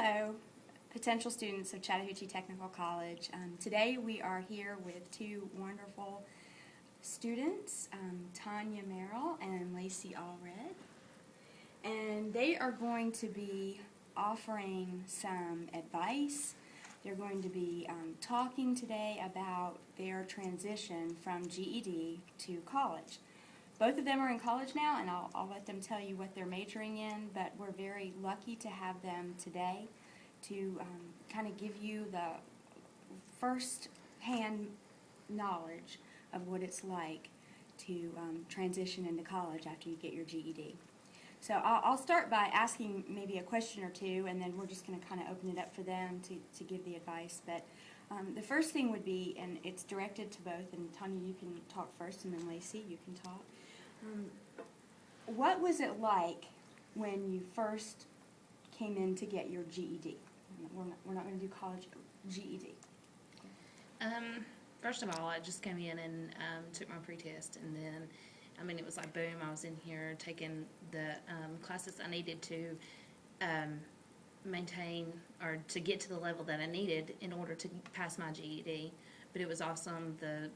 Hello, potential students of Chattahoochee Technical College. Today we are here with two wonderful students, Tanya Merrill and Lacey Allred. And they are going to be offering some advice. They're going to be talking today about their transition from GED to college. Both of them are in college now, and I'll let them tell you what they're majoring in, but we're very lucky to have them today to kind of give you the first-hand knowledge of what it's like to transition into college after you get your GED. So I'll start by asking maybe a question or two, and then we're just going to kind of open it up for them to give the advice. But the first thing would be, and it's directed to both, and Tanya, you can talk first, and then Lacey, you can talk. What was it like when you first came in to get your GED? We're not going to do college, GED. First of all, I just came in and took my pre-test, and then, it was like boom, I was in here taking the classes I needed to maintain or to get to the level that I needed in order to pass my GED. But it was awesome. The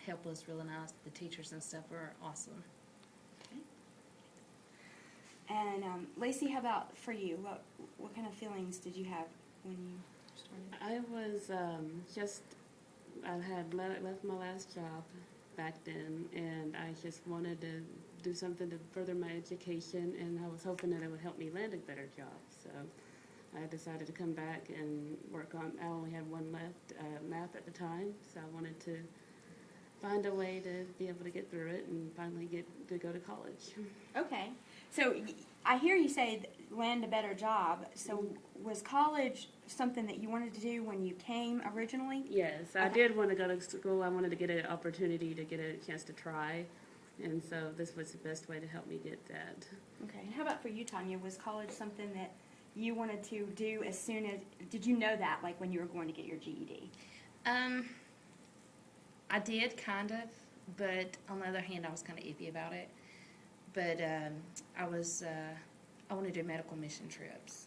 help was really nice. The teachers and stuff were awesome. And Lacey, how about for you? What kind of feelings did you have when you started? I was I had left my last job back then, and I just wanted to do something to further my education, and I was hoping that it would help me land a better job. So I decided to come back and work on, I only had one left, math at the time, so I wanted to find a way to be able to get through it and finally get to go to college. Okay. So I hear you say land a better job. So was college something that you wanted to do when you came originally? Yes, I did want to go to school. I wanted to get an opportunity to get a chance to try, and so this was the best way to help me get that. Okay. And how about for you, Tanya? Was college something that you wanted to do as soon as, did you know that, like when you were going to get your GED? I did, kind of, but on the other hand, I was kind of iffy about it. But I wanted to do medical mission trips.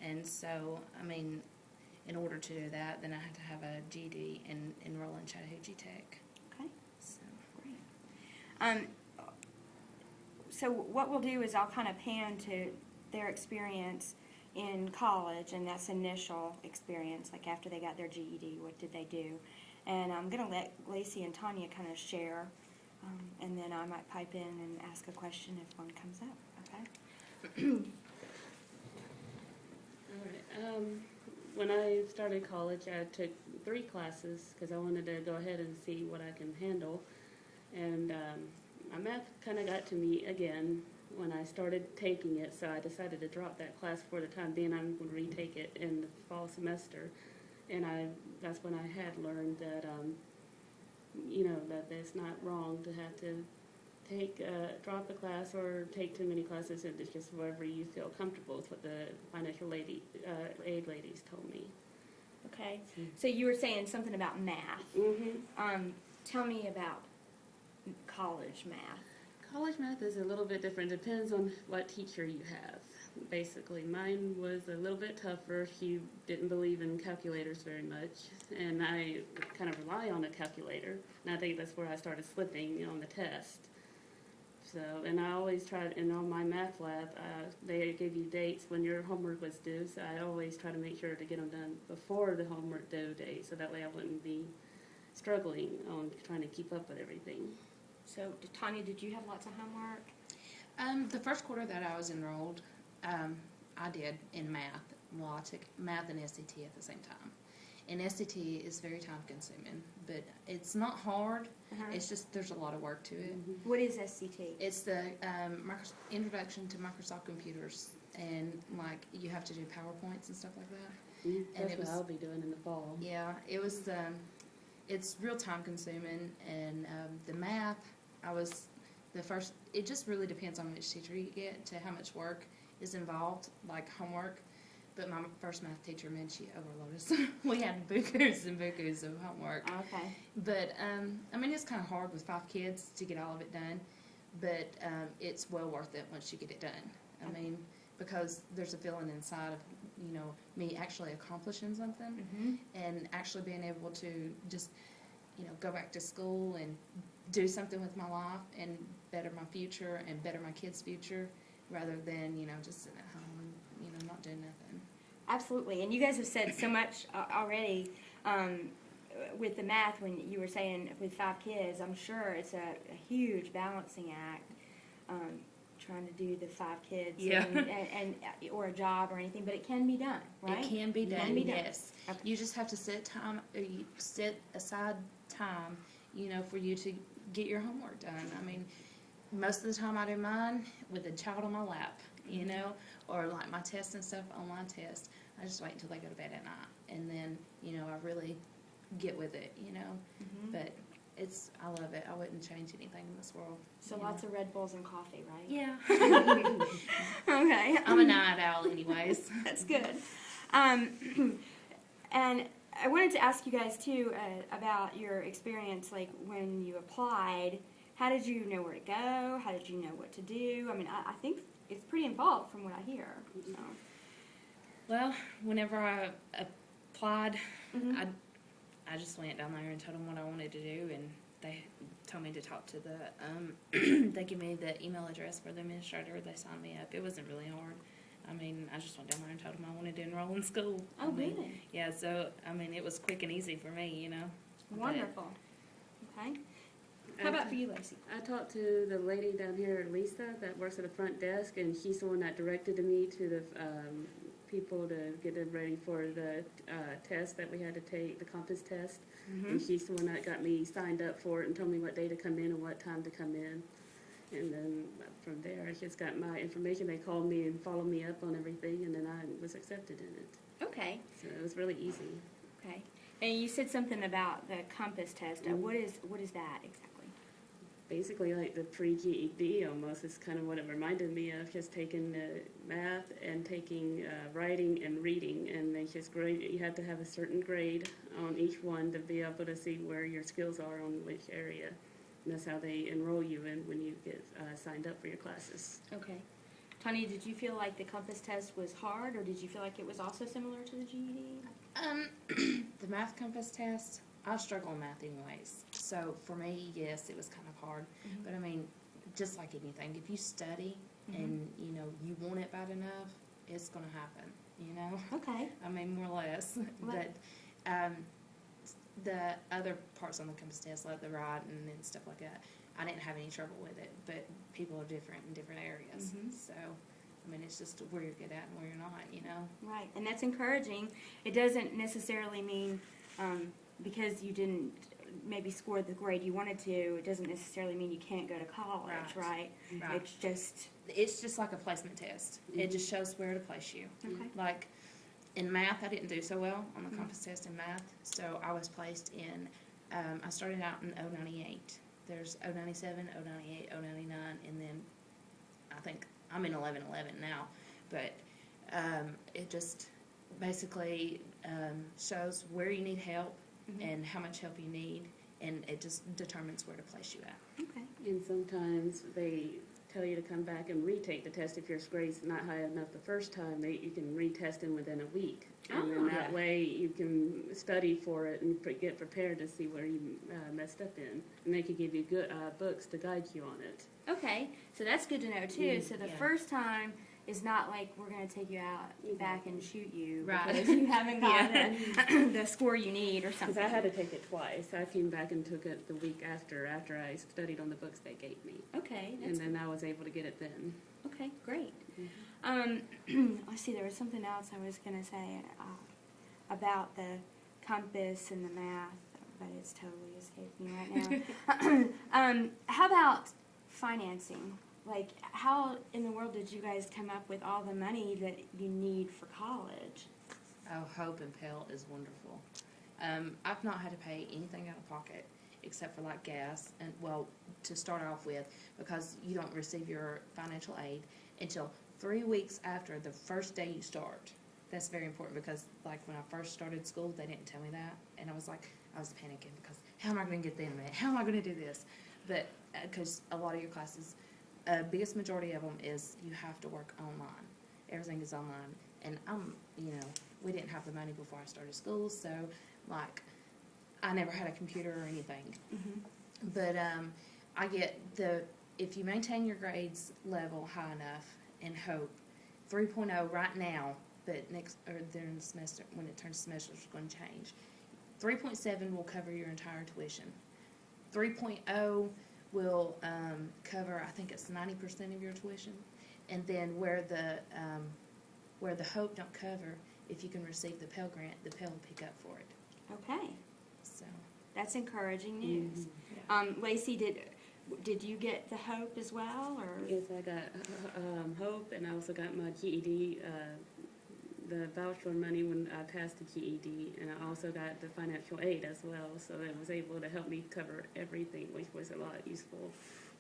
And so, in order to do that, then I had to have a GED and enroll in Chattahoochee Tech. Okay. So. Great. So what we'll do is I'll kind of pan to their experience in college, and that's initial experience, like after they got their GED, what did they do? And I'm going to let Lacey and Tanya kind of share, and then I might pipe in and ask a question if one comes up, okay? All right. When I started college, I took 3 classes because I wanted to go ahead and see what I can handle. And my math kind of got to me again when I started taking it, so I decided to drop that class for the time being. I'm going to retake it in the fall semester. And that's when I had learned that, that it's not wrong to have to drop a class or take too many classes, and it's just wherever you feel comfortable is what the financial aid ladies told me. Okay. So you were saying something about math. Mm-hmm. Tell me about college math. College math is a little bit different. Depends on what teacher you have. Basically, mine was a little bit tougher. She didn't believe in calculators very much, and I kind of rely on a calculator, and I think that's where I started slipping on the test. So, and I always tried, and on my math lab, they gave you dates when your homework was due, so I always try to make sure to get them done before the homework due date, so that way I wouldn't be struggling on trying to keep up with everything. So, Tanya, did you have lots of homework? The first quarter that I was enrolled, I did in math. Well, I took math and SAT at the same time. And SAT is very time consuming, but it's not hard. It's just there's a lot of work to it. Mm-hmm. What is SCT? It's the introduction to Microsoft computers, and like you have to do PowerPoints and stuff like that. That's what I'll be doing in the fall. Yeah, it was. It's real time consuming, and the math. It just really depends on which teacher you get to how much work is involved, like homework. But my first math teacher, she overloaded us. We had bukus and bukus of homework. Okay. But, it's kind of hard with 5 kids to get all of it done. But it's well worth it once you get it done. because there's a feeling inside of, you know, me actually accomplishing something Mm-hmm. and actually being able to just, you know, go back to school and do something with my life and better my future and better my kids' future rather than, you know, just sitting at home and, you know, not doing nothing. Absolutely, and you guys have said so much already with the math when you were saying with 5 kids. I'm sure it's a huge balancing act trying to do the 5 kids Yeah. and or a job or anything, but it can be done, right? It can be done, be done. yes. Okay. You just have to you set aside time, you know, for you to get your homework done. I mean, most of the time I do mine with a child on my lap, you know, or like my tests and stuff, online tests. I just wait until they go to bed at night, and then, you know, I really get with it, you know. Mhm. But I love it. I wouldn't change anything in this world. So you lots know. of Red Bulls and coffee, right? Yeah. Okay. I'm a night owl anyways. That's good. And I wanted to ask you guys too about your experience, like when you applied. How did you know where to go? How did you know what to do? I mean, I think it's pretty involved from what I hear. So. Well, whenever I applied, Mhm. I just went down there and told them what I wanted to do, and they told me to talk to the, they gave me the email address for the administrator. They signed me up. It wasn't really hard. I mean, I just went down there and told them I wanted to enroll in school. Oh, I mean, good. Yeah, so, I mean, it was quick and easy for me, you know. Wonderful. Okay. How about for you, Lacey? I talked to the lady down here, Lisa, that works at the front desk, and she's the one that directed me to the people to get them ready for the test that we had to take, the Compass test. And she's the one that got me signed up for it and told me what day to come in and what time to come in. And then from there, I just got my information. They called me and followed me up on everything, and then I was accepted in it. Okay. So it was really easy. Okay. And you said something about the Compass test. Mhm. What is that exactly? Basically, like the pre-GED almost is kind of what it reminded me of, just taking math and taking writing and reading, and they just grade. You have to have a certain grade on each one to be able to see where your skills are on which area. And that's how they enroll you in when you get signed up for your classes. Okay. Tanya, did you feel like the Compass test was hard, or did you feel like it was also similar to the GED? The math compass test, I struggle in math anyways. So for me, yes, it was kind of hard. Mhm. But I mean, just like anything, if you study Mhm. and, you know, you want it bad enough, it's going to happen, you know? Okay. I mean, more or less. Right. But the other parts on the compass test, like the writing and stuff like that, I didn't have any trouble with it. But people are different in different areas. Mhm. So, I mean, it's just where you're good at and where you're not, you know? Right, and that's encouraging. It doesn't necessarily mean because you didn't maybe score the grade you wanted to, it doesn't necessarily mean you can't go to college, right? Right. It's just like a placement test. It Mhm. just shows where to place you. Okay. Like in math, I didn't do so well on the Mhm. compass test in math, so I was placed in. I started out in 098. There's 097, 098, 099, and then I think I'm in 1111 now. But it just basically shows where you need help Mhm. and how much help you need, and it just determines where to place you at. Okay. And sometimes they tell you to come back and retake the test if your grade's not high enough the first time. You can retest in within a week, and then that Yeah. way you can study for it and get prepared to see where you messed up in, and they can give you good books to guide you on it. Okay, so that's good to know too. Mhm. So the Yeah. first time is not like we're going to take you out back and shoot you Right. because you haven't Yeah. gotten the score you need or Because something. I had to take it twice. I came back and took it the week after I studied on the books they gave me, Okay, and that's then I was able to get it then. okay, great. Let's see, there was something else I was going to say about the compass and the math, but it's totally escaped me right now. How about financing? Like, how in the world did you guys come up with all the money that you need for college? Oh, Hope and Pell is wonderful. I've not had to pay anything out of pocket except for like gas and, well, to start off with, because you don't receive your financial aid until 3 weeks after the first day you start. That's very important because, like, when I first started school, they didn't tell me that, and I was panicking because how am I going to get the internet? How am I going to do this? But because a lot of your classes, biggest majority of them is you have to work online. everything is online. And we didn't have the money before I started school, so like I never had a computer or anything. But I get if you maintain your grades level high enough and hope 3.0 right now, but during the semester, when it turns semester, it's going to change. 3.7 will cover your entire tuition. 3.0 will cover, I think it's 90% of your tuition. And then where the Hope don't cover, if you can receive the Pell Grant, the Pell will pick up for it. Okay, So that's encouraging news. Lacey, did you get the Hope as well, or? Yes, I got Hope, and I also got my GED, the voucher money when I passed the GED, and I also got the financial aid as well, so it was able to help me cover everything, which was a lot useful,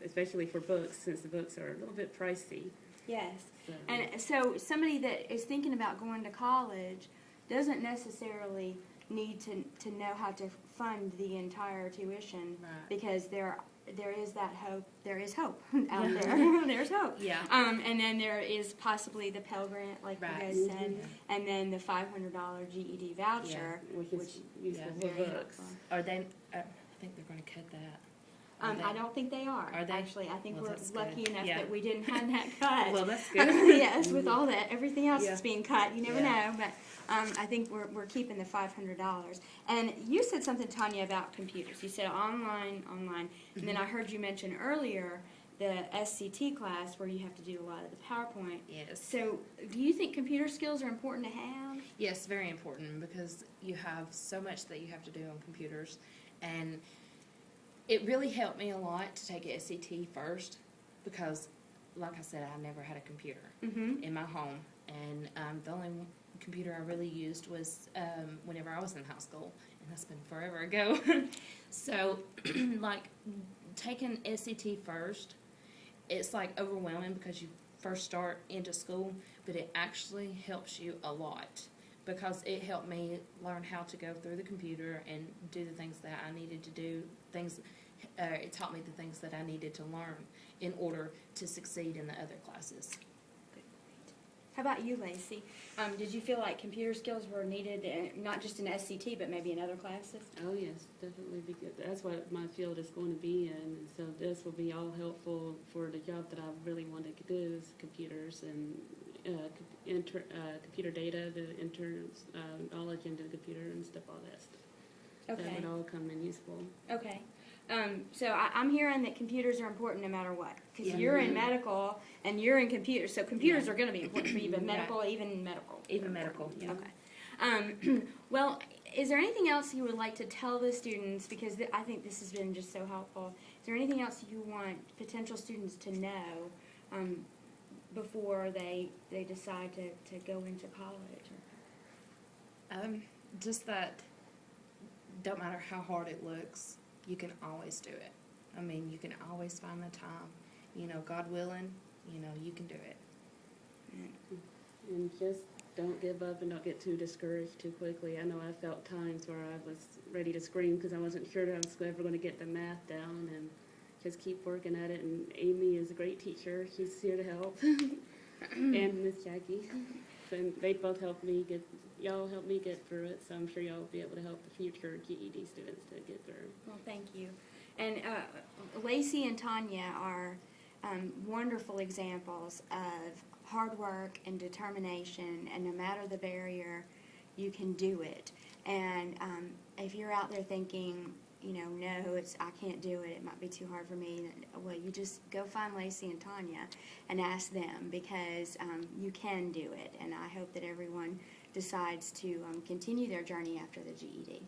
especially for books, since the books are a little bit pricey. Yes. So, And so somebody that is thinking about going to college doesn't necessarily need to know how to fund the entire tuition, Right. because there is that hope. There is hope out Yeah. there. There's hope. Yeah. And then there is possibly the Pell Grant, like Right. you guys said, Yeah. and then the $500 GED voucher. which is useful yeah, for very books. helpful. Are they? I think they're going to cut that. Are they? I don't think they are. Are they? Actually, I think Well, we're that's lucky good. enough Yeah. that we didn't have that cut. Well, that's good. Yes, with all that, everything else Yeah. that's being cut, you never Yeah. know. But I think we're keeping the $500. And you said something, Tanya, about computers. You said online, and then I heard you mention earlier the SCT class where you have to do a lot of the PowerPoint. Yes. So, do you think computer skills are important to have? Yes, very important, because you have so much that you have to do on computers, and it really helped me a lot to take SCT first, because, like I said, I never had a computer Mm-hmm. in my home, and the only computer I really used was whenever I was in high school, and that's been forever ago. So, like, taking SCT first, it's like overwhelming because you first start into school, but it actually helps you a lot, because it helped me learn how to go through the computer and do the things that I needed to do. It taught me the things that I needed to learn in order to succeed in the other classes. How about you, Lacey? Did you feel like computer skills were needed, not just in SCT, but maybe in other classes? Oh yes, definitely, because that's what my field is going to be in, and so this will be all helpful for the job that I really wanted to do, is computers and computer data, to enter knowledge into the computer and stuff, all that stuff. That would all come in useful. Okay. So I'm hearing that computers are important no matter what, because Yeah. you're in medical and you're in computers, so computers are going to be important for you, but medical, even medical. Even medical, yeah. Okay. Well, is there anything else you would like to tell the students, because I think this has been just so helpful. Is there anything else you want potential students to know before they decide to go into college? Just that, don't matter how hard it looks, you can always do it. I mean, you can always find the time. God willing, you can do it. And just don't give up and don't get too discouraged too quickly. I know I felt times where I was ready to scream because I wasn't sure that I was ever going to get the math down, and just keep working at it. And Amy is a great teacher. She's here to help. And Miss Jackie. And they both helped me y'all helped me get through it, so I'm sure y'all will be able to help the future GED students to get through. Well, thank you. And Lacey and Tanya are wonderful examples of hard work and determination, and no matter the barrier, you can do it. And if you're out there thinking, no, I can't do it, it might be too hard for me, well, you just go find Lacey and Tanya and ask them, because you can do it. And I hope that everyone decides to continue their journey after the GED.